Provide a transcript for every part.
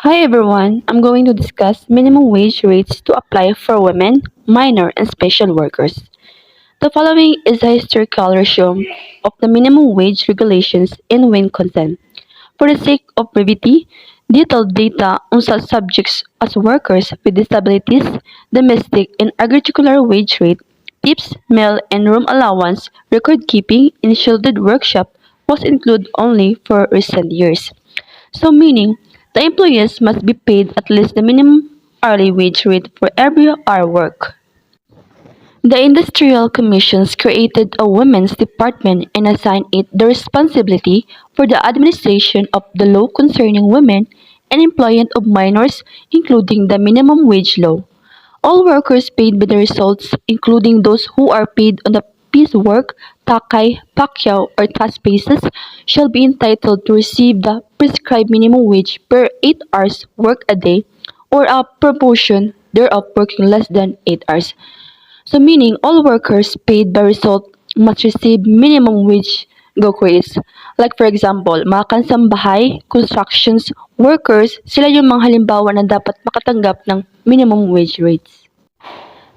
Hi everyone, I'm going to discuss minimum wage rates to apply for women, minor, and special workers. The following is a historical resume of the minimum wage regulations in Wisconsin. For the sake of brevity, detailed data on such subjects as workers with disabilities, domestic and agricultural wage rate, tips, meal and room allowance, record keeping, and shielded workshop was included only for recent years. So meaning the employees must be paid at least the minimum hourly wage rate for every hour work. The industrial commissions created a women's department and assigned it the responsibility for the administration of the law concerning women and employment of minors, including the minimum wage law. All workers paid by the results, including those who are paid on a piecework, takay, pakyaw, or task basis, shall be entitled to receive the prescribed minimum wage per 8 hours work a day or a proportion thereof working less than 8 hours. So meaning all workers paid by result must receive minimum wage go grades. Like for example, mga kansambahay, constructions, workers, sila yung mga halimbawa na dapat makatanggap ng minimum wage rates.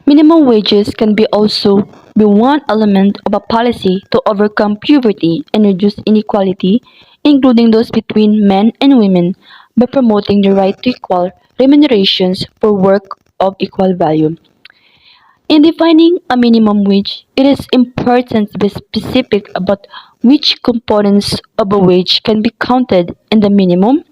Minimum wages can be also be one element of a policy to overcome poverty and reduce inequality, including those between men and women, by promoting the right to equal remunerations for work of equal value. In defining a minimum wage, it is important to be specific about which components of a wage can be counted in the minimum,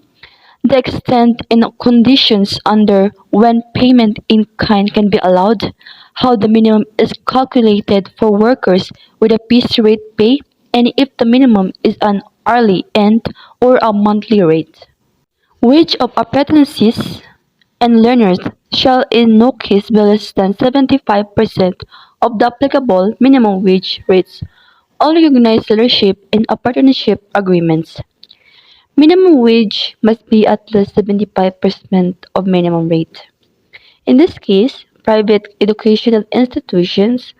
the extent and conditions under when payment in kind can be allowed, how the minimum is calculated for workers with a piece rate pay, and if the minimum is an hourly and or a monthly rate. Wage of apprentices and learners shall in no case be less than 75% of the applicable minimum wage rates. All recognized leadership and apprenticeship agreements. Minimum wage must be at least 75% of minimum rate. In this case, private educational institutions,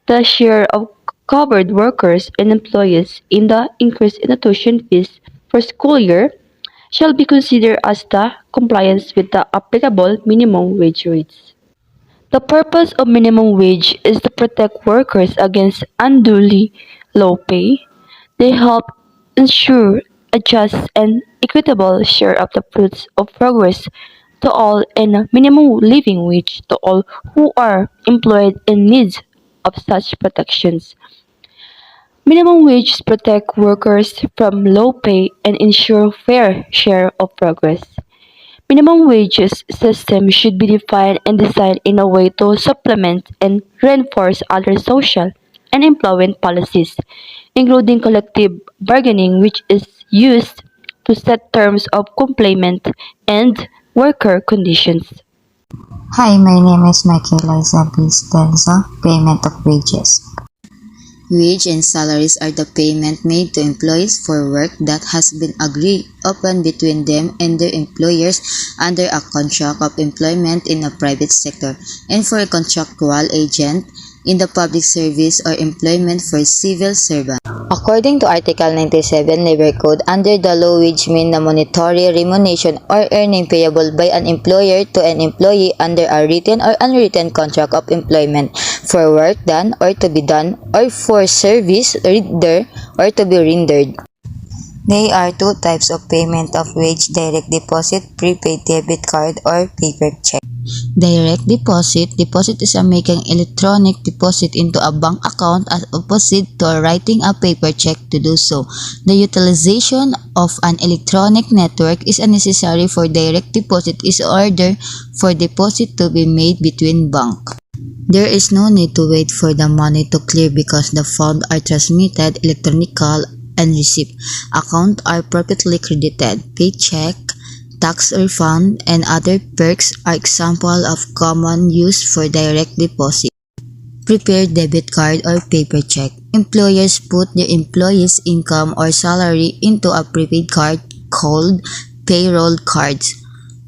the share of covered workers and employees in the increased institution fees for school year shall be considered as the compliance with the applicable minimum wage rates. The purpose of minimum wage is to protect workers against unduly low pay. They help ensure a just and equitable share of the fruits of progress to all and a minimum living wage to all who are employed in needs of such protections. Minimum wages protect workers from low pay and ensure fair share of progress. Minimum wages system should be defined and designed in a way to supplement and reinforce other social and employment policies, including collective bargaining, which is used to set terms of employment and worker conditions. Hi, my name is Michaela Isabel Stenza, Payment of Wages. Wage and salaries are the payment made to employees for work that has been agreed upon between them and their employers under a contract of employment in a private sector, and for a contractual agent in the public service or employment for civil servants. According to Article 97 Labor Code, under the law, wage mean the monetary remuneration or earning payable by an employer to an employee under a written or unwritten contract of employment for work done or to be done or for service rendered or to be rendered. There are two types of payment of wage: direct deposit, prepaid debit card, or paper check. Direct deposit. Deposit is a making electronic deposit into a bank account as opposite to writing a paper check to do so. The utilization of an electronic network is necessary for direct deposit in order for deposit to be made between banks. There is no need to wait for the money to clear because the funds are transmitted electronically and received. Accounts are perpetually credited. Paycheck, tax refund, and other perks are examples of common use for direct deposit. Prepared debit card or paper check. Employers put their employees' income or salary into a prepaid card called payroll cards.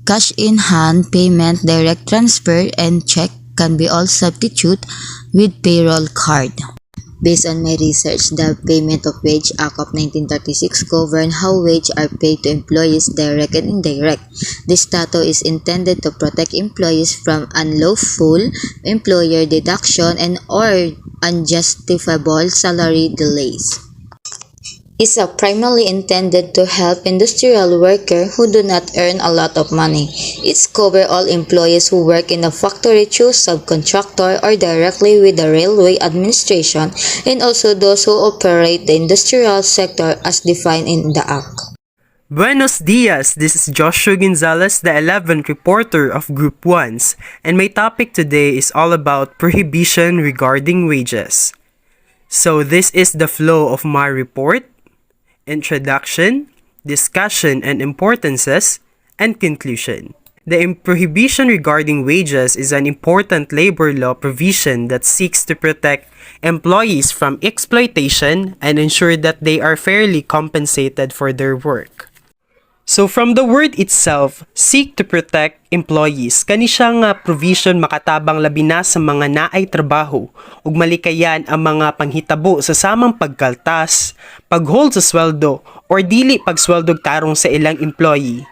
Cash in hand payment, direct transfer, and check can be all substitute with payroll card. Based on my research, the Payment of Wage Act of 1936 govern how wages are paid to employees direct and indirect. This statute is intended to protect employees from unlawful employer deduction and or unjustifiable salary delays. Is primarily intended to help industrial workers who do not earn a lot of money. It covers all employees who work in a factory through subcontractor or directly with the railway administration, and also those who operate the industrial sector as defined in the Act. Buenos dias! This is Joshua Gonzalez, the 11th reporter of Group 1s, and my topic today is all about prohibition regarding wages. So this is the flow of my report: introduction, discussion and importances, and conclusion. The prohibition regarding wages is an important labor law provision that seeks to protect employees from exploitation and ensure that they are fairly compensated for their work. So from the word itself, seek to protect employees, kani siya nga provision makatabang labi na sa mga naay trabaho ug malikayan ang mga panghitabo sa samang pagkaltas, paghold sa sweldo or dili pagsweldog tarong sa ilang employee.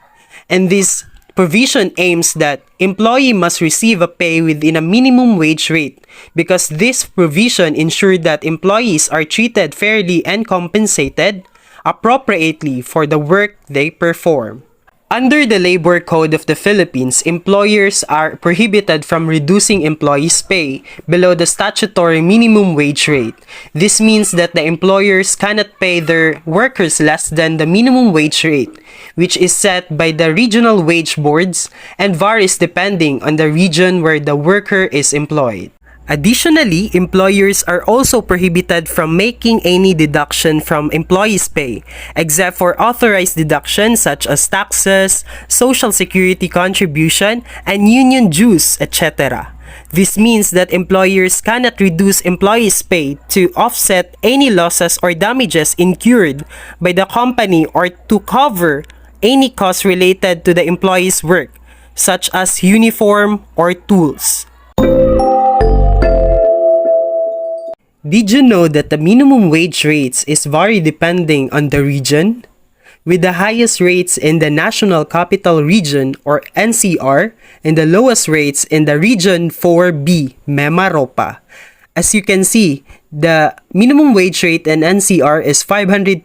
And this provision aims that employee must receive a pay within a minimum wage rate because this provision ensures that employees are treated fairly and compensated appropriately for the work they perform. Under the Labor Code of the Philippines, employers are prohibited from reducing employees' pay below the statutory minimum wage rate. This means that the employers cannot pay their workers less than the minimum wage rate, which is set by the regional wage boards and varies depending on the region where the worker is employed. Additionally, employers are also prohibited from making any deduction from employees' pay, except for authorized deductions such as taxes, social security contribution, and union dues, etc. This means that employers cannot reduce employees' pay to offset any losses or damages incurred by the company or to cover any costs related to the employee's work, such as uniform or tools. Did you know that the minimum wage rates is vary depending on the region? With the highest rates in the National Capital Region or NCR and the lowest rates in the Region 4B, Memaropa. As you can see, the minimum wage rate in NCR is 537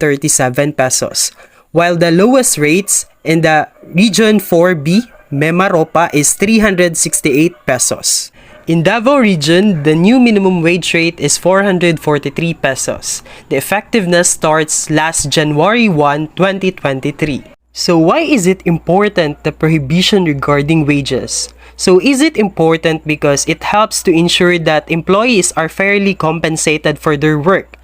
pesos, while the lowest rates in the Region 4B, Memaropa is 368 pesos. In Davao Region, the new minimum wage rate is 443 pesos. The effectiveness starts last January 1, 2023. So why is it important, the prohibition regarding wages? So is it important because it helps to ensure that employees are fairly compensated for their work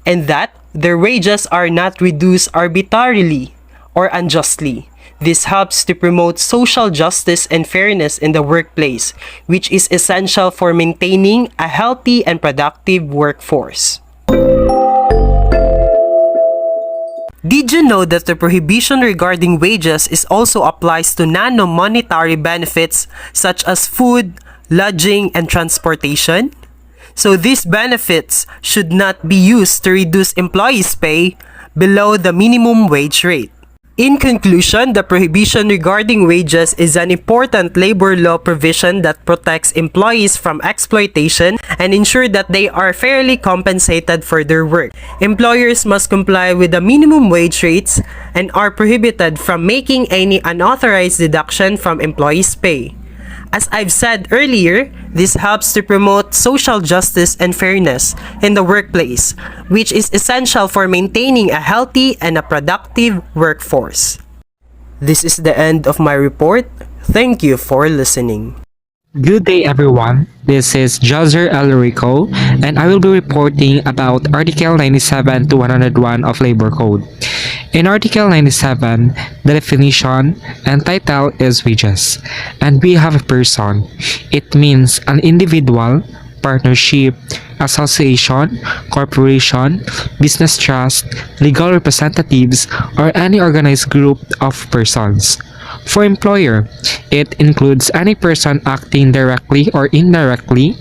and that their wages are not reduced arbitrarily or unjustly. This helps to promote social justice and fairness in the workplace, which is essential for maintaining a healthy and productive workforce. Did you know that the prohibition regarding wages is also applies to non-monetary benefits such as food, lodging, and transportation? So these benefits should not be used to reduce employees' pay below the minimum wage rate. In conclusion, the prohibition regarding wages is an important labor law provision that protects employees from exploitation and ensure that they are fairly compensated for their work. Employers must comply with the minimum wage rates and are prohibited from making any unauthorized deduction from employees' pay. As I've said earlier, this helps to promote social justice and fairness in the workplace, which is essential for maintaining a healthy and a productive workforce. This is the end of my report. Thank you for listening. Good day everyone, this is Joser Elrico and I will be reporting about Article 97 to 101 of Labor Code. In Article 97, the definition and title is wages, and we have a person. It means an individual, partnership, association, corporation, business trust, legal representatives, or any organized group of persons. For employer, it includes any person acting directly or indirectly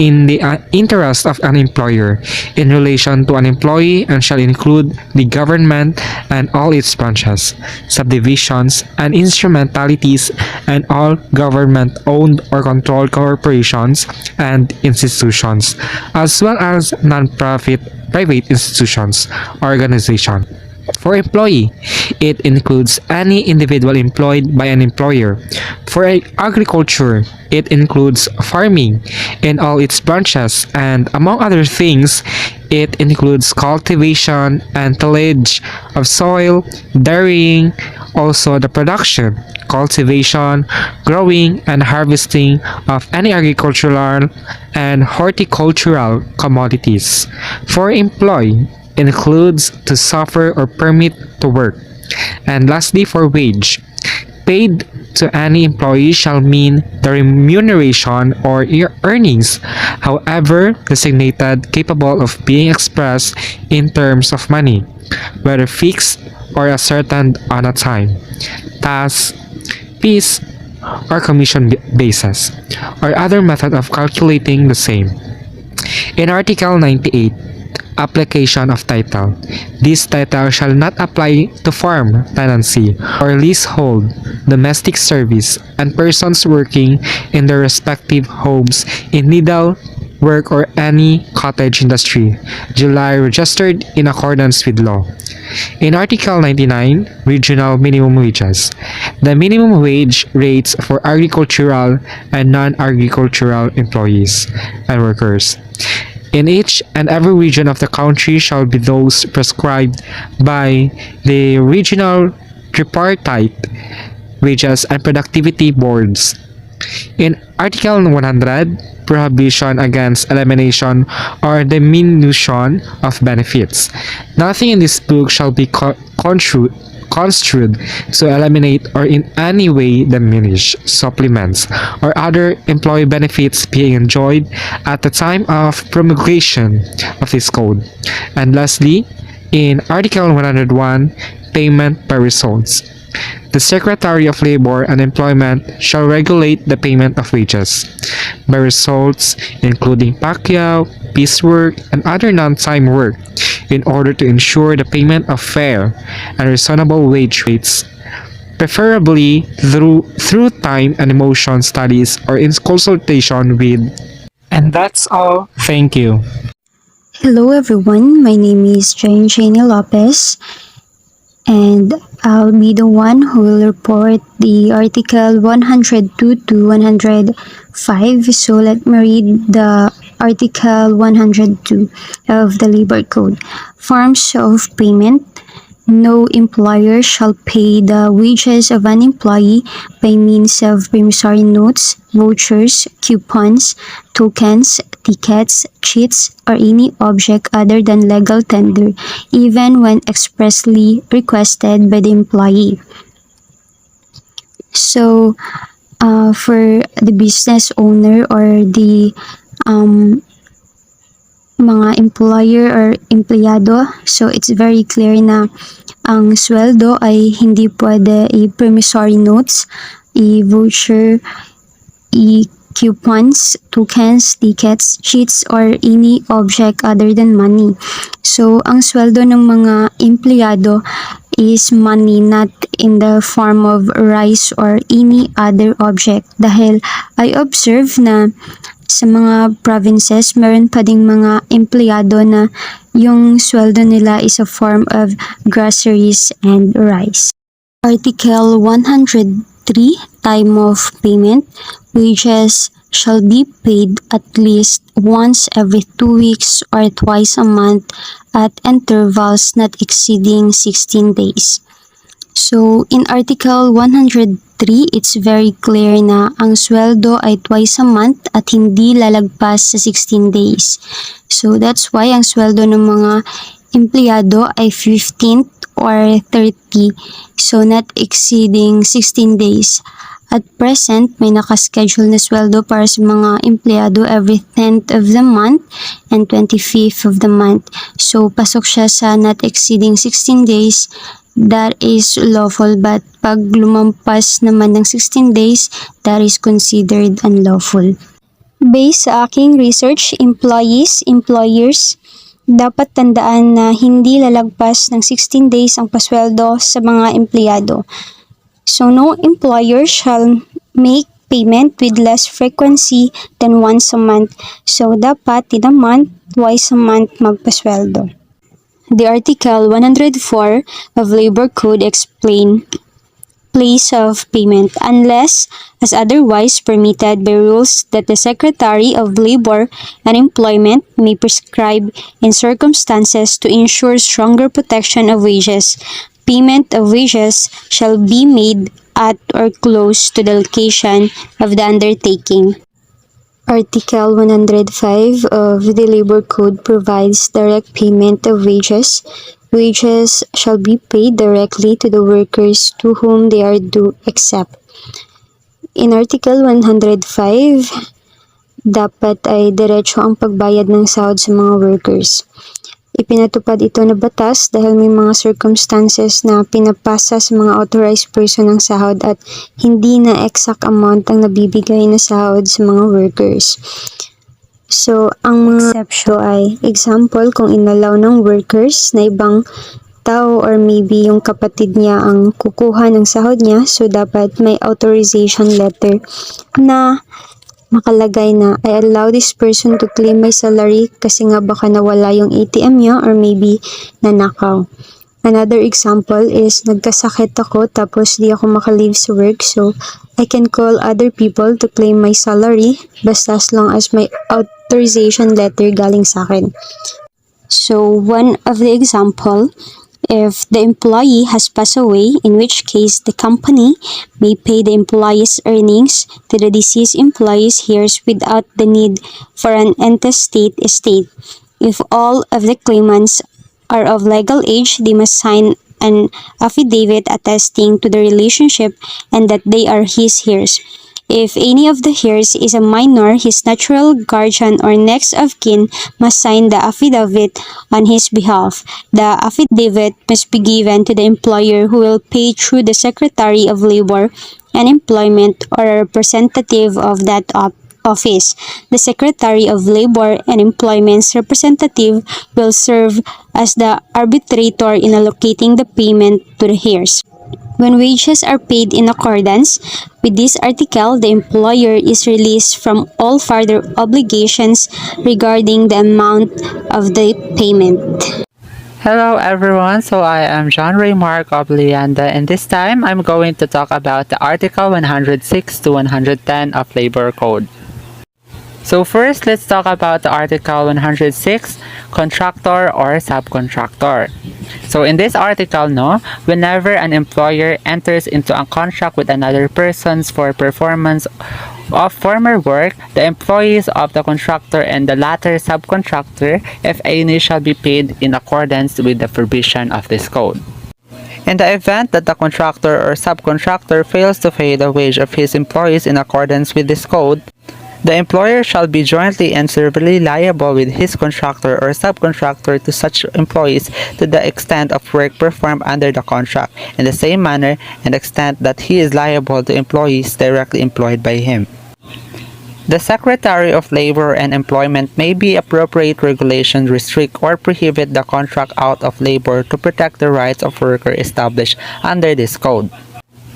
in the interest of an employer in relation to an employee and shall include the government and all its branches, subdivisions, and instrumentalities and all government-owned or controlled corporations and institutions, as well as non-profit private institutions, organizations. For employee, it includes any individual employed by an employer. For agriculture, it includes farming in all its branches, and among other things, it includes cultivation and tillage of soil, dairying, also the production, cultivation, growing, and harvesting of any agricultural and horticultural commodities. For employee, includes to suffer or permit to work. And lastly, for wage, paid to any employee shall mean the remuneration or earnings, however designated, capable of being expressed in terms of money, whether fixed or ascertained on a time, task, piece, or commission basis, or other method of calculating the same. In Article 98, application of title. This title shall not apply to farm tenancy or leasehold, domestic service, and persons working in their respective homes in needle work or any cottage industry, July registered in accordance with law. In Article 99, Regional Minimum Wages, the minimum wage rates for agricultural and non-agricultural employees and workers in each and every region of the country shall be those prescribed by the regional tripartite wages and productivity boards. In Article 100, prohibition against elimination or diminution of benefits. Nothing in this book shall be construed to eliminate or in any way diminish supplements or other employee benefits being enjoyed at the time of promulgation of this code. And lastly, in Article 101, payment by results. The Secretary of Labor and Employment shall regulate the payment of wages by results, including pacquiao, piecework, and other non-time work, in order to ensure the payment of fair and reasonable wage rates, preferably through time and emotion studies or in consultation with. And that's all. Thank you. Hello everyone, my name is Jane Lopez and I'll be the one who will report the Article 102 to 105. So let me read the Article 102 of the Labor Code. Forms of payment. No employer shall pay the wages of an employee by means of promissory notes, vouchers, coupons, tokens, tickets, cheats, or any object other than legal tender, even when expressly requested by the employee. So, for the business owner or the mga employer or empleyado, so it's very clear na ang sweldo ay hindi pwede i-promissory notes, i-voucher, i-coupons, tokens, tickets, cheats, or any object other than money. So, ang sweldo ng mga empleyado is money, not in the form of rice or any other object. Dahil I observe na sa mga provinces, meron pa ding mga empleyado na yung sweldo nila is a form of groceries and rice. Article 103, time of payment. Wages shall be paid at least once every 2 weeks or twice a month at intervals not exceeding 16 days. So, in Article 103, it's very clear na ang sweldo ay twice a month at hindi lalagpas sa 16 days. So, that's why ang sweldo ng mga empleyado ay 15th or 30. So, not exceeding 16 days. At present, may nakaschedule na sweldo para sa mga empleyado every 10th of the month and 25th of the month. So, pasok siya sa not exceeding 16 days. That is lawful, but pag lumampas naman ng 16 days, that is considered unlawful. Based sa aking research, employers, dapat tandaan na hindi lalagpas ng 16 days ang pasweldo sa mga empleyado. So no employer shall make payment with less frequency than once a month. So dapat in a month, twice a month magpasweldo. The Article 104 of Labor Code explain place of payment unless as otherwise permitted by rules that the Secretary of Labor and Employment may prescribe in circumstances to ensure stronger protection of wages. Payment of wages shall be made at or close to the location of the undertaking. Article 105 of the Labor Code provides direct payment of wages. Wages shall be paid directly to the workers to whom they are due except. In Article 105, dapat ay diretso ang pagbayad ng sahod sa mga workers. Ipinatupad ito na batas dahil may mga circumstances na pinapasa sa mga authorized person ng sahod at hindi na exact amount ang nabibigay na sahod sa mga workers. So, ang mga exception ay, example, kung inalaw ng workers na ibang tao or maybe yung kapatid niya ang kukuha ng sahod niya, so dapat may authorization letter na nakalagay na I allow this person to claim my salary kasi nga baka nawala yung ATM niya or maybe nanakaw. Another example is nagkasakit ako tapos di ako maka-leave sa work, so I can call other people to claim my salary basta as long as may authorization letter galing sa akin. So one of the example, if the employee has passed away, in which case the company may pay the employee's earnings to the deceased employee's heirs without the need for an intestate estate. If all of the claimants are of legal age, they must sign an affidavit attesting to the relationship and that they are his heirs. If any of the heirs is a minor, his natural guardian or next of kin must sign the affidavit on his behalf. The affidavit must be given to the employer who will pay through the Secretary of Labor and Employment or a representative of that office. The Secretary of Labor and Employment's representative will serve as the arbitrator in allocating the payment to the heirs. When wages are paid in accordance with this article, the employer is released from all further obligations regarding the amount of the payment. Hello everyone, so I am John Ray Mark of Leanda, and this time I'm going to talk about the Article 106 to 110 of Labor Code. So first, let's talk about the Article 106, contractor or subcontractor. So in this article, whenever an employer enters into a contract with another person for performance of former work, the employees of the contractor and the latter subcontractor, if any, shall be paid in accordance with the provision of this code. In the event that the contractor or subcontractor fails to pay the wage of his employees in accordance with this code, the employer shall be jointly and severally liable with his contractor or subcontractor to such employees to the extent of work performed under the contract, in the same manner and extent that he is liable to employees directly employed by him. The Secretary of Labor and Employment may be appropriate regulations restrict or prohibit the contract out of labor to protect the rights of worker established under this code.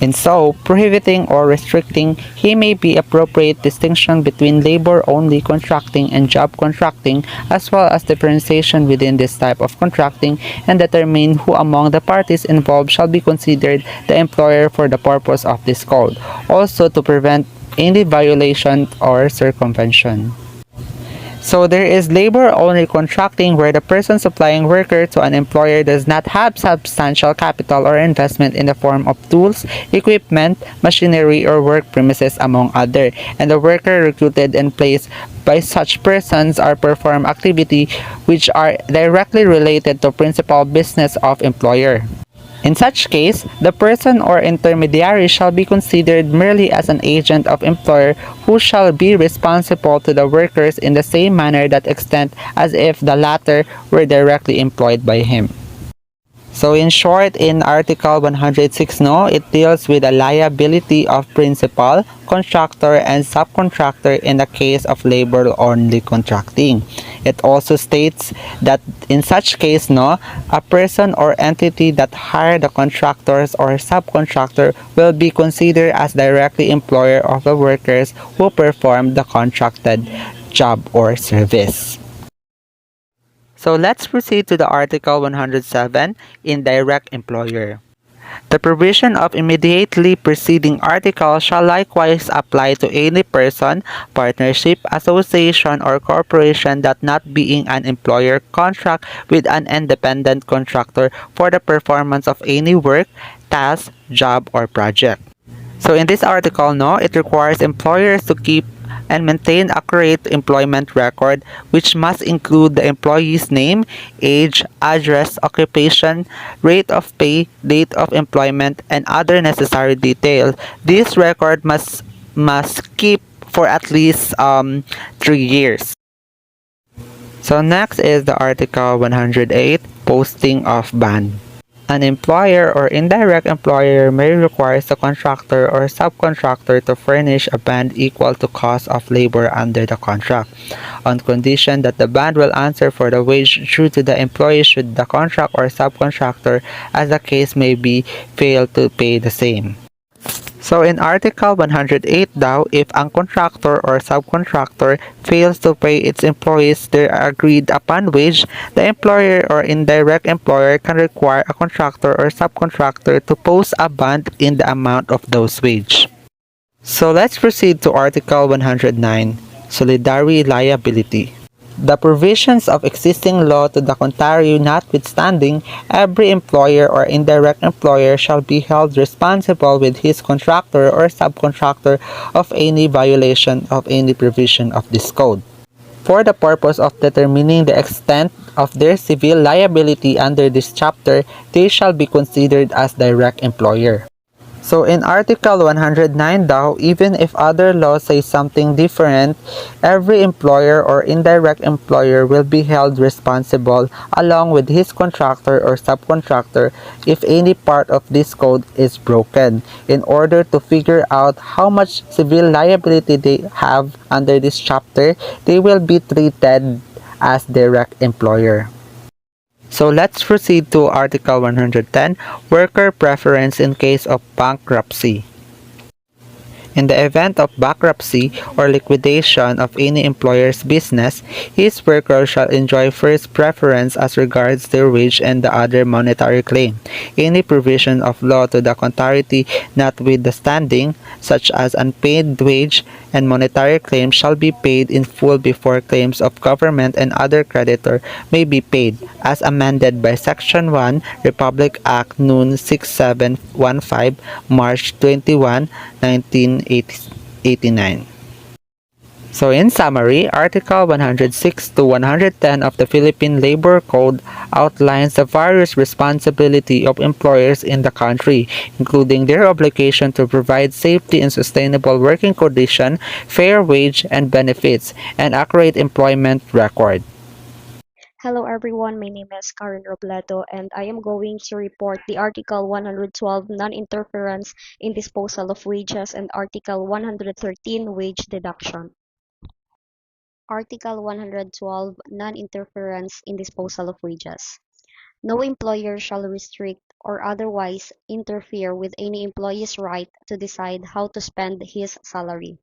In so prohibiting or restricting, he may be appropriate distinction between labor-only contracting and job contracting, as well as differentiation within this type of contracting, and determine who among the parties involved shall be considered the employer for the purpose of this code, also to prevent any violation or circumvention. So there is labor-only contracting where the person supplying worker to an employer does not have substantial capital or investment in the form of tools, equipment, machinery, or work premises among other, and the worker recruited and placed by such persons are perform activity which are directly related to principal business of employer. In such case, the person or intermediary shall be considered merely as an agent of employer who shall be responsible to the workers in the same manner that extent as if the latter were directly employed by him. So in short, in Article 106, no, it deals with the liability of principal, contractor, and subcontractor in the case of labor-only contracting. It also states that in such case, no, a person or entity that hired the contractors or subcontractor will be considered as directly employer of the workers who perform the contracted job or service. So let's proceed to the Article 107, Indirect Employer. The provision of immediately preceding article shall likewise apply to any person, partnership, association, or corporation that not being an employer contract with an independent contractor for the performance of any work, task, job, or project. So in this article, no, it requires employers to keep and maintain accurate employment record which must include the employee's name, age, address, occupation, rate of pay, date of employment, and other necessary details. This record must keep for at least 3 years. So next is the Article 108, Posting of Band. An employer or indirect employer may require the contractor or subcontractor to furnish a band equal to cost of labor under the contract, on condition that the band will answer for the wage due to the employee should the contract or subcontractor, as the case may be, fail to pay the same. So in Article 108 daw, if ang contractor or subcontractor fails to pay its employees their agreed upon wage, the employer or indirect employer can require a contractor or subcontractor to post a bond in the amount of those wage. So let's proceed to Article 109, Solidary Liability. The provisions of existing law to the contrary notwithstanding, every employer or indirect employer shall be held responsible with his contractor or subcontractor of any violation of any provision of this code. For the purpose of determining the extent of their civil liability under this chapter, they shall be considered as direct employer. So in Article 109 daw, even if other laws say something different, every employer or indirect employer will be held responsible along with his contractor or subcontractor if any part of this code is broken. In order to figure out how much civil liability they have under this chapter, they will be treated as direct employer. So let's proceed to Article 110, Worker Preference in case of bankruptcy. In the event of bankruptcy or liquidation of any employer's business, his workers shall enjoy first preference as regards their wage and the other monetary claim. Any provision of law to the contrary notwithstanding, such as unpaid wage and monetary claims shall be paid in full before claims of government and other creditor may be paid, as amended by Section 1, Republic Act Nun 6715, March 21, 1989. So in summary, Article 106 to 110 of the Philippine Labor Code outlines the various responsibility of employers in the country, including their obligation to provide safety and sustainable working condition, fair wage and benefits, and accurate employment record. Hello everyone, my name is Karen Robledo and I am going to report the Article 112 non-interference in disposal of wages and Article 113 wage deduction. Article 112 non-interference in disposal of wages. No employer shall restrict or otherwise interfere with any employee's right to decide how to spend his salary.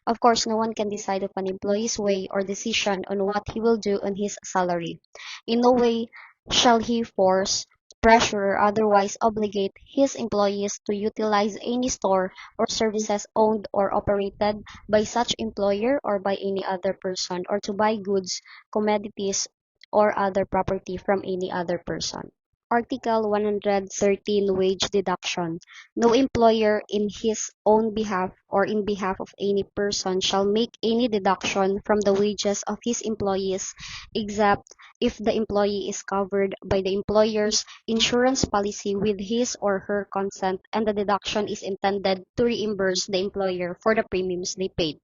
Of course, no one can decide upon employee's way or decision on what he will do on his salary. In no way shall he force, pressure, or otherwise obligate his employees to utilize any store or services owned or operated by such employer or by any other person, or to buy goods, commodities, or other property from any other person. Article 113 wage deduction. No employer in his own behalf or in behalf of any person shall make any deduction from the wages of his employees except if the employee is covered by the employer's insurance policy with his or her consent and the deduction is intended to reimburse the employer for the premiums they paid.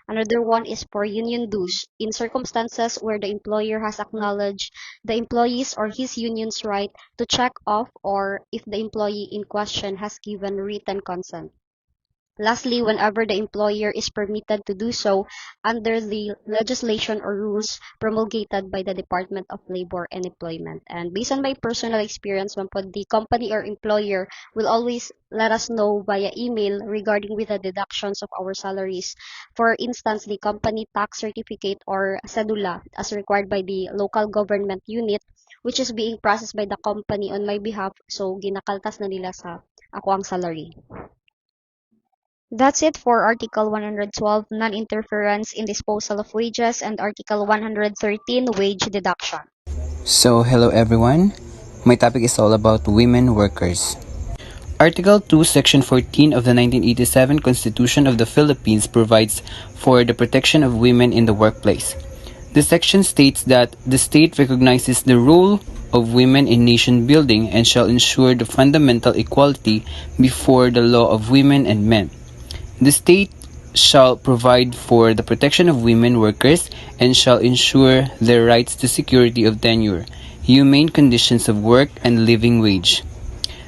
Another one is for union dues. In circumstances where the employer has acknowledged the employee's or his union's right to check off or if the employee in question has given written consent. Lastly, whenever the employer is permitted to do so under the legislation or rules promulgated by the Department of Labor and Employment. And based on my personal experience, man po, the company or employer will always let us know via email regarding with the deductions of our salaries. For instance, the company tax certificate or cedula as required by the local government unit which is being processed by the company on my behalf. So, ginakaltas na nila sa ako ang salary. That's it for Article 112, Non-Interference in Disposal of Wages, and Article 113, Wage Deduction. So, hello everyone. My topic is all about women workers. Article 2, Section 14 of the 1987 Constitution of the Philippines provides for the protection of women in the workplace. The section states that the state recognizes the role of women in nation building and shall ensure the fundamental equality before the law of women and men. The state shall provide for the protection of women workers and shall ensure their rights to security of tenure, humane conditions of work, and living wage.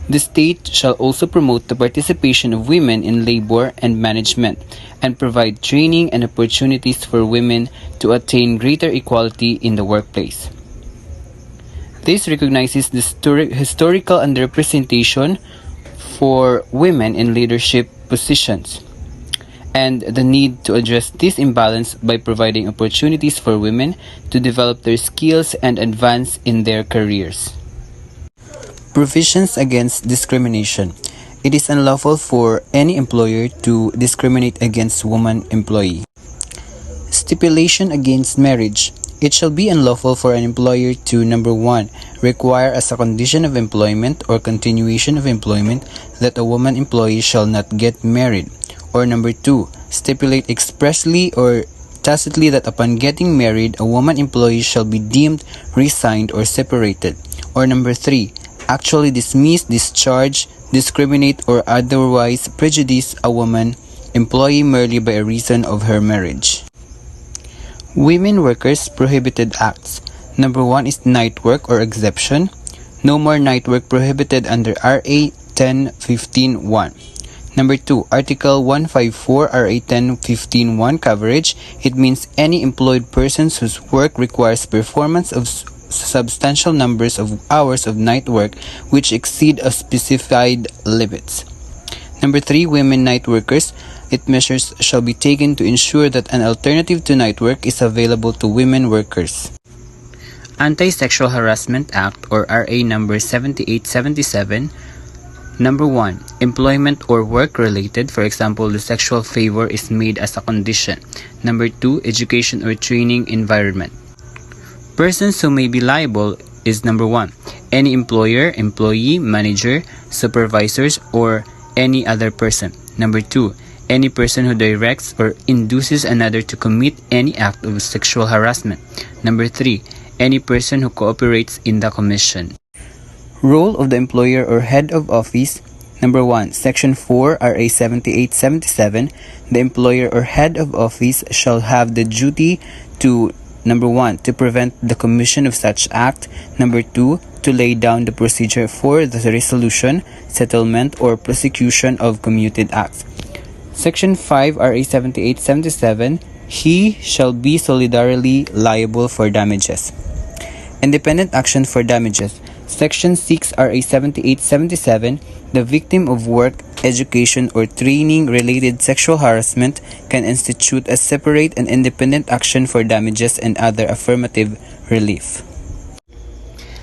The state shall also promote the participation of women in labor and management and provide training and opportunities for women to attain greater equality in the workplace. This recognizes the historical underrepresentation for women in leadership positions and the need to address this imbalance by providing opportunities for women to develop their skills and advance in their careers. Provisions against discrimination. It is unlawful for any employer to discriminate against woman employee. Stipulation against marriage. It shall be unlawful for an employer to number 1. Require as a condition of employment or continuation of employment that a woman employee shall not get married. Or number 2, stipulate expressly or tacitly that upon getting married, a woman employee shall be deemed resigned or separated. Or number 3, actually dismiss, discharge, discriminate, or otherwise prejudice a woman employee merely by a reason of her marriage. Women Workers Prohibited Acts. Number 1 is night work or exception. No more night work prohibited under RA 1015-1. Number 2, Article 154 RA 1015-1 coverage. It means any employed persons whose work requires performance of substantial numbers of hours of night work which exceed a specified limits. Number 3, women night workers. It measures shall be taken to ensure that an alternative to night work is available to women workers. Anti-Sexual Harassment Act or RA number 7877. Number 1, employment or work related, for example, the sexual favor is made as a condition. Number 2, education or training environment. Persons who may be liable is number 1, any employer, employee, manager, supervisors, or any other person. Number 2, any person who directs or induces another to commit any act of sexual harassment. Number 3, any person who cooperates in the commission. Role of the employer or head of office. Number 1, Section 4 RA 7877. The employer or head of office shall have the duty to number 1, to prevent the commission of such act. Number 2, to lay down the procedure for the resolution, settlement, or prosecution of commuted acts. Section 5 RA 7877. He shall be solidarily liable for damages. Independent action for damages. Section 6 RA 7877. The victim of work, education, or training related sexual harassment can institute a separate and independent action for damages and other affirmative relief.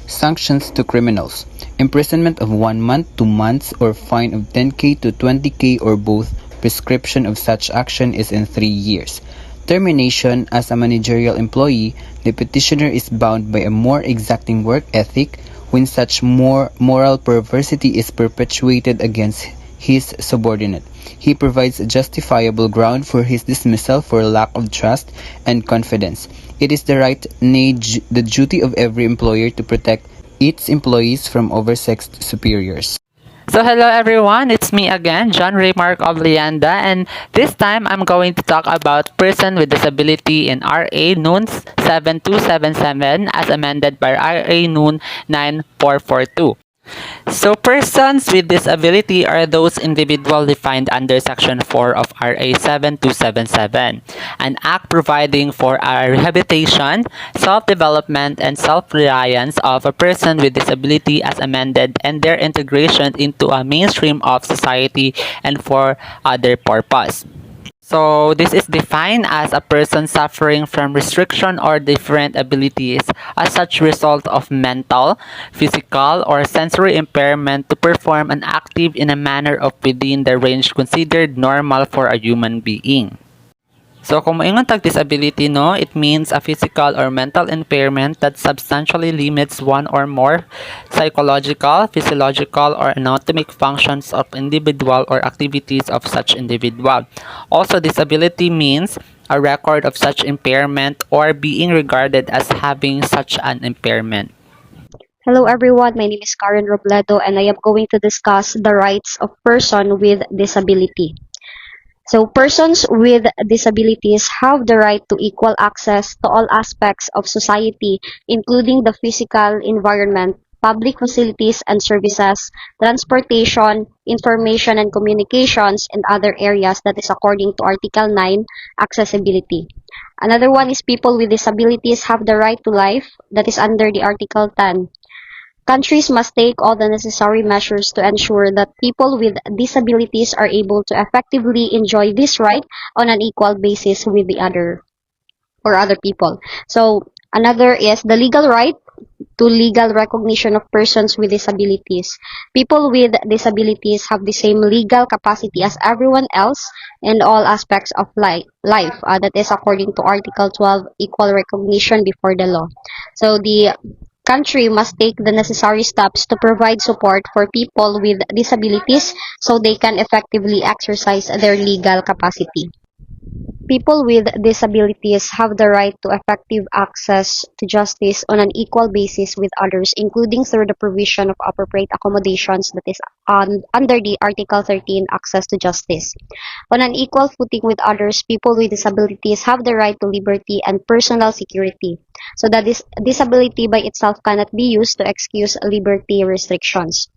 Sanctions to criminals. Imprisonment of 1 month, 2 months, or fine of 10K to 20K or both. Prescription of such action is in 3 years. Termination as a managerial employee. The petitioner is bound by a more exacting work ethic when such more moral perversity is perpetuated against his subordinate. He provides a justifiable ground for his dismissal for lack of trust and confidence. It is the right, nay, the duty of every employer to protect its employees from oversexed superiors. So hello everyone, it's me again, John Raymark of Lianda, and this time I'm going to talk about person with disability in RA Noon 7277 as amended by RA Noon 9442. So persons with disability are those individuals defined under Section 4 of RA 7277, an act providing for a rehabilitation, self-development, and self-reliance of a person with disability as amended and their integration into a mainstream of society and for other purpose. So this is defined as a person suffering from restriction or different abilities as such result of mental, physical, or sensory impairment to perform an active in a manner of within the range considered normal for a human being. So kung moingon tag disability no, it means a physical or mental impairment that substantially limits one or more psychological, physiological, or anatomic functions of individual or activities of such individual. Also, disability means a record of such impairment or being regarded as having such an impairment. Hello everyone, my name is Karen Robledo and I am going to discuss the rights of person with disability. So persons with disabilities have the right to equal access to all aspects of society, including the physical environment, public facilities and services, transportation, information and communications, and other areas that is according to Article 9, accessibility. Another one is people with disabilities have the right to life that is under the Article 10. Countries must take all the necessary measures to ensure that people with disabilities are able to effectively enjoy this right on an equal basis with the other people. So another is the legal right to legal recognition of persons with disabilities. People with disabilities have the same legal capacity as everyone else in all aspects of life. That is according to Article 12, equal recognition before the law. So the country must take the necessary steps to provide support for people with disabilities so they can effectively exercise their legal capacity. People with disabilities have the right to effective access to justice on an equal basis with others, including through the provision of appropriate accommodations that is under the Article 13 access to justice. On an equal footing with others, people with disabilities have the right to liberty and personal security. So that this disability by itself cannot be used to excuse liberty restrictions.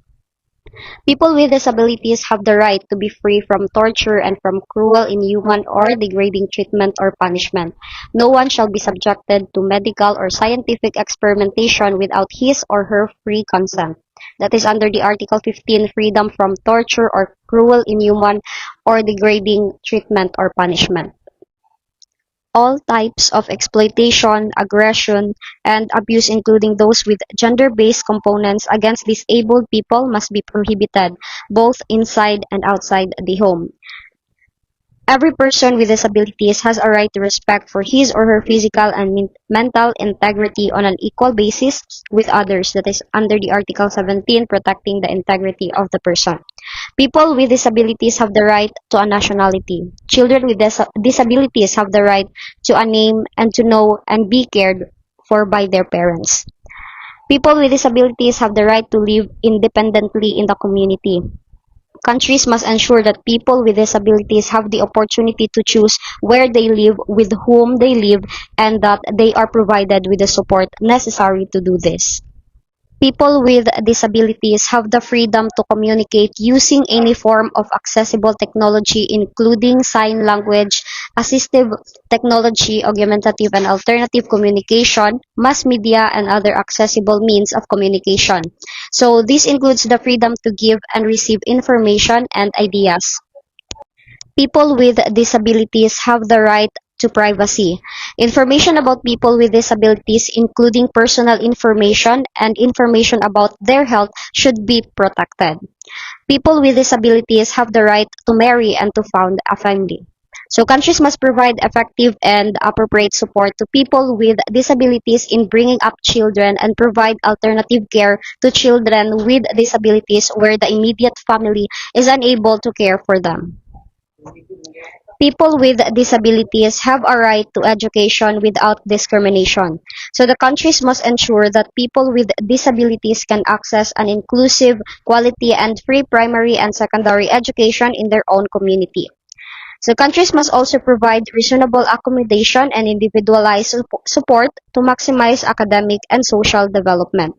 People with disabilities have the right to be free from torture and from cruel, inhuman, or degrading treatment or punishment. No one shall be subjected to medical or scientific experimentation without his or her free consent. That is under the Article 15, freedom from torture or cruel, inhuman, or degrading treatment or punishment. All types of exploitation, aggression, and abuse, including those with gender-based components against disabled people, must be prohibited, both inside and outside the home. Every person with disabilities has a right to respect for his or her physical and mental integrity on an equal basis with others. That is under the Article 17, protecting the integrity of the person. People with disabilities have the right to a nationality. Children with disabilities have the right to a name and to know and be cared for by their parents. People with disabilities have the right to live independently in the community. Countries must ensure that people with disabilities have the opportunity to choose where they live, with whom they live, and that they are provided with the support necessary to do this. People with disabilities have the freedom to communicate using any form of accessible technology, including sign language, assistive technology, augmentative and alternative communication, mass media, and other accessible means of communication. So this includes the freedom to give and receive information and ideas. People with disabilities have the right to privacy. Information about people with disabilities, including personal information and information about their health, should be protected. People with disabilities have the right to marry and to found a family. So countries must provide effective and appropriate support to people with disabilities in bringing up children and provide alternative care to children with disabilities where the immediate family is unable to care for them. People with disabilities have a right to education without discrimination. So the countries must ensure that people with disabilities can access an inclusive, quality, and free primary and secondary education in their own community. So countries must also provide reasonable accommodation and individualized support to maximize academic and social development.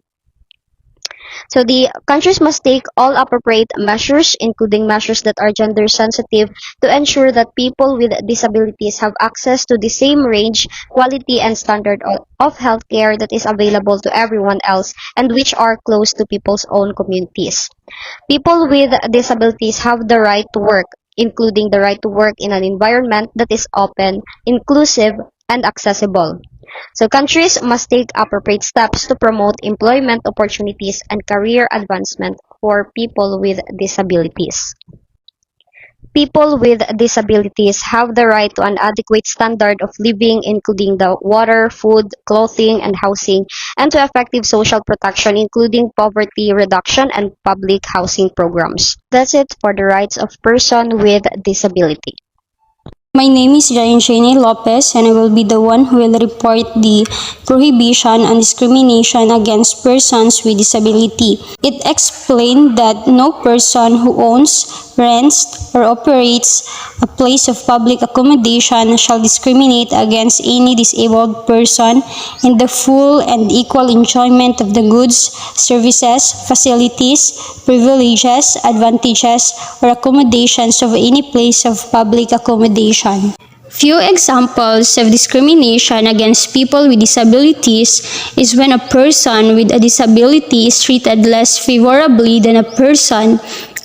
So the countries must take all appropriate measures, including measures that are gender sensitive, to ensure that people with disabilities have access to the same range, quality, and standard of healthcare that is available to everyone else and which are close to people's own communities. People with disabilities have the right to work, including the right to work in an environment that is open, inclusive, and accessible. So countries must take appropriate steps to promote employment opportunities and career advancement for people with disabilities. People with disabilities have the right to an adequate standard of living, including the water, food, clothing, and housing, and to effective social protection, including poverty reduction and public housing programs. That's it for the rights of person with disability. My name is Jane Lopez, and I will be the one who will report the prohibition on discrimination against persons with disability. It explained that no person who owns, rents, or operates a place of public accommodation shall discriminate against any disabled person in the full and equal enjoyment of the goods, services, facilities, privileges, advantages, or accommodations of any place of public accommodation. Few examples of discrimination against people with disabilities is when a person with a disability is treated less favorably than a person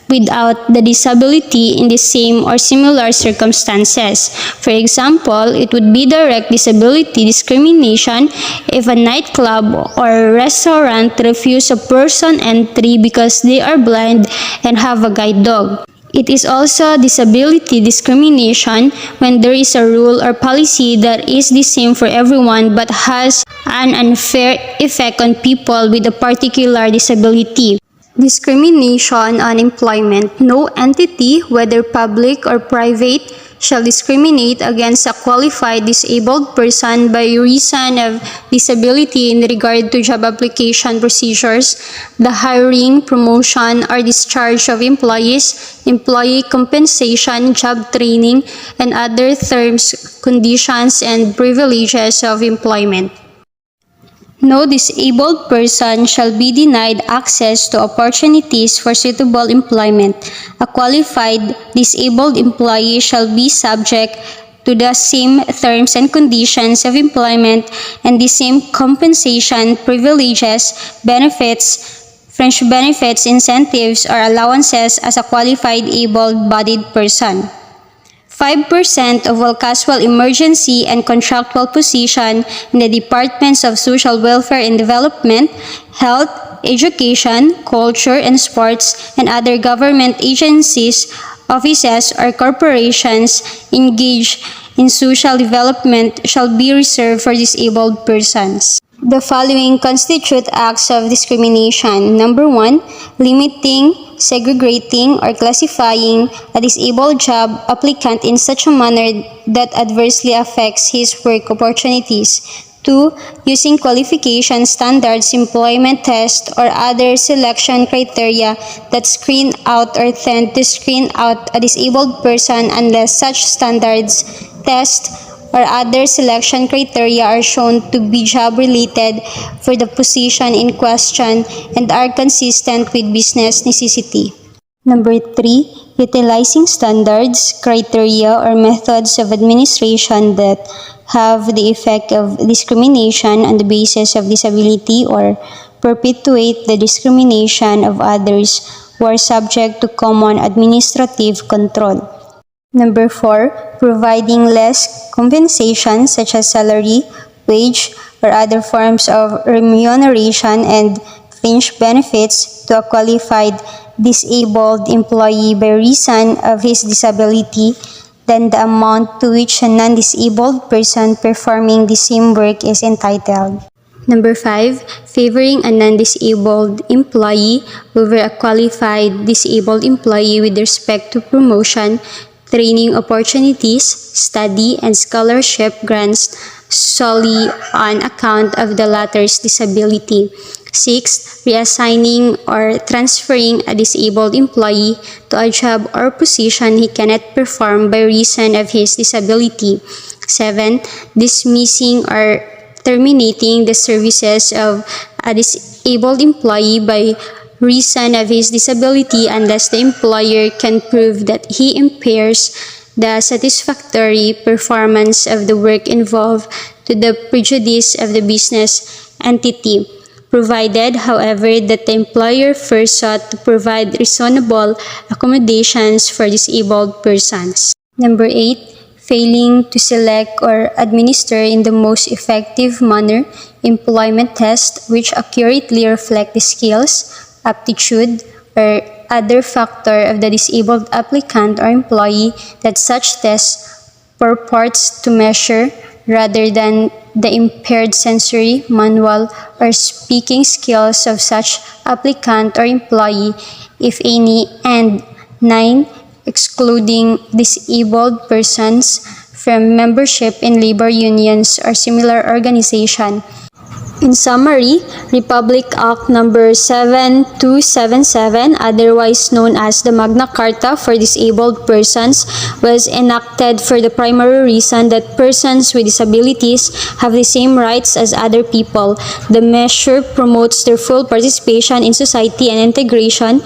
without the disability in the same or similar circumstances. For example, it would be direct disability discrimination if a nightclub or restaurant refuse a person entry because they are blind and have a guide dog. It is also disability discrimination when there is a rule or policy that is the same for everyone but has an unfair effect on people with a particular disability. Discrimination on employment. No entity, whether public or private, shall discriminate against a qualified disabled person by reason of disability in regard to job application procedures, the hiring, promotion, or discharge of employees, employee compensation, job training, and other terms, conditions, and privileges of employment. No disabled person shall be denied access to opportunities for suitable employment. A qualified disabled employee shall be subject to the same terms and conditions of employment and the same compensation, privileges, benefits, fringe benefits, incentives, or allowances as a qualified able-bodied person. 5% of all casual emergency and contractual position in the Departments of Social Welfare and Development, Health, Education, Culture, and Sports, and other government agencies, offices, or corporations engaged in social development shall be reserved for disabled persons. The following constitute acts of discrimination. Number 1, limiting, segregating, or classifying a disabled job applicant in such a manner that adversely affects his work opportunities. 2, using qualification standards, employment tests, or other selection criteria that screen out or tend to screen out a disabled person unless such standards, tests, or other selection criteria are shown to be job-related for the position in question and are consistent with business necessity. Number 3, utilizing standards, criteria, or methods of administration that have the effect of discrimination on the basis of disability or perpetuate the discrimination of others who are subject to common administrative control. Number 4, providing less compensation such as salary, wage, or other forms of remuneration and fringe benefits to a qualified disabled employee by reason of his disability than the amount to which a non-disabled person performing the same work is entitled. Number 5, favoring a non-disabled employee over a qualified disabled employee with respect to promotion, training opportunities, study, and scholarship grants solely on account of the latter's disability. 6. Reassigning or transferring a disabled employee to a job or position he cannot perform by reason of his disability. 7. Dismissing or terminating the services of a disabled employee by reason of his disability unless the employer can prove that he impairs the satisfactory performance of the work involved to the prejudice of the business entity, provided, however, that the employer first sought to provide reasonable accommodations for disabled persons. Number 8. Failing to select or administer in the most effective manner employment tests which accurately reflect the skills, aptitude, or other factor of the disabled applicant or employee that such test purports to measure, rather than the impaired sensory, manual, or speaking skills of such applicant or employee, if any, and 9. Excluding disabled persons from membership in labor unions or similar organization. In summary, Republic Act No. 7277, otherwise known as the Magna Carta for Disabled Persons, was enacted for the primary reason that persons with disabilities have the same rights as other people. The measure promotes their full participation in society and integration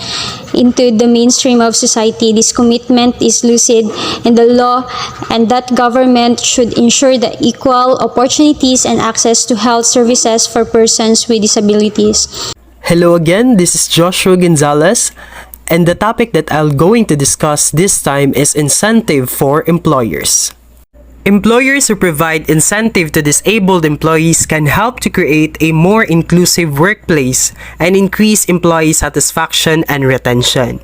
into the mainstream of society. This commitment is lucid in the law, and that government should ensure the equal opportunities and access to health services for persons with disabilities. Hello again, this is Joshua Gonzalez, and the topic that I'm going to discuss this time is incentive for employers. Employers who provide incentive to disabled employees can help to create a more inclusive workplace and increase employee satisfaction and retention.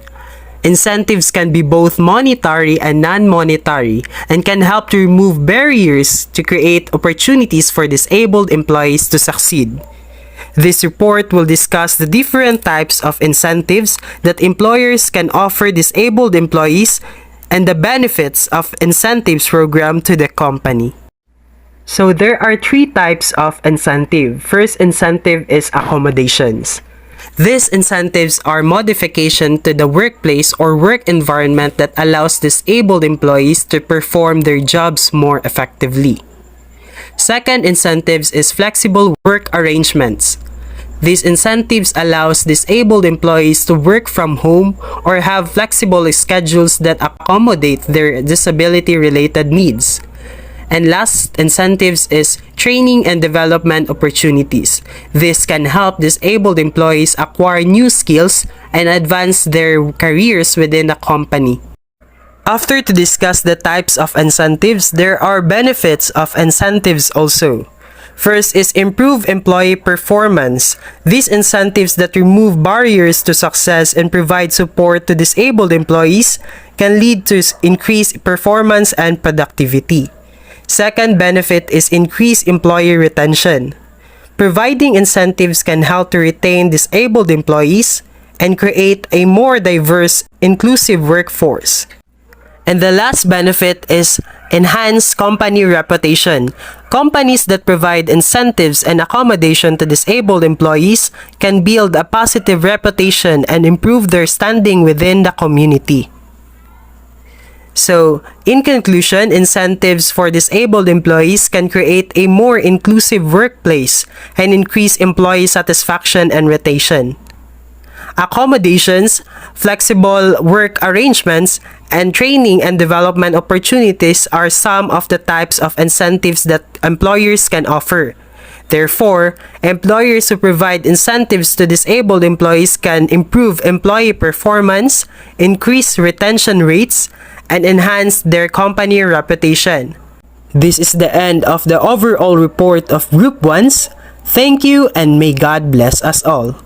Incentives can be both monetary and non-monetary and can help to remove barriers to create opportunities for disabled employees to succeed. This report will discuss the different types of incentives that employers can offer disabled employees and the benefits of incentives program to the company. So there are three types of incentive. First incentive is accommodations. These incentives are modification to the workplace or work environment that allows disabled employees to perform their jobs more effectively. Second incentives is flexible work arrangements. These incentives allows disabled employees to work from home or have flexible schedules that accommodate their disability-related needs. And last incentives is training and development opportunities. This can help disabled employees acquire new skills and advance their careers within the company. After to discuss the types of incentives, there are benefits of incentives also. First is improve employee performance. These incentives that remove barriers to success and provide support to disabled employees can lead to increased performance and productivity. Second benefit is increased employee retention. Providing incentives can help to retain disabled employees and create a more diverse, inclusive workforce. And the last benefit is enhanced company reputation. Companies that provide incentives and accommodation to disabled employees can build a positive reputation and improve their standing within the community. So, in conclusion, incentives for disabled employees can create a more inclusive workplace and increase employee satisfaction and retention. Accommodations, flexible work arrangements, and training and development opportunities are some of the types of incentives that employers can offer. Therefore, employers who provide incentives to disabled employees can improve employee performance, increase retention rates, and enhance their company reputation. This is the end of the overall report of Group 1's. Thank you and may God bless us all.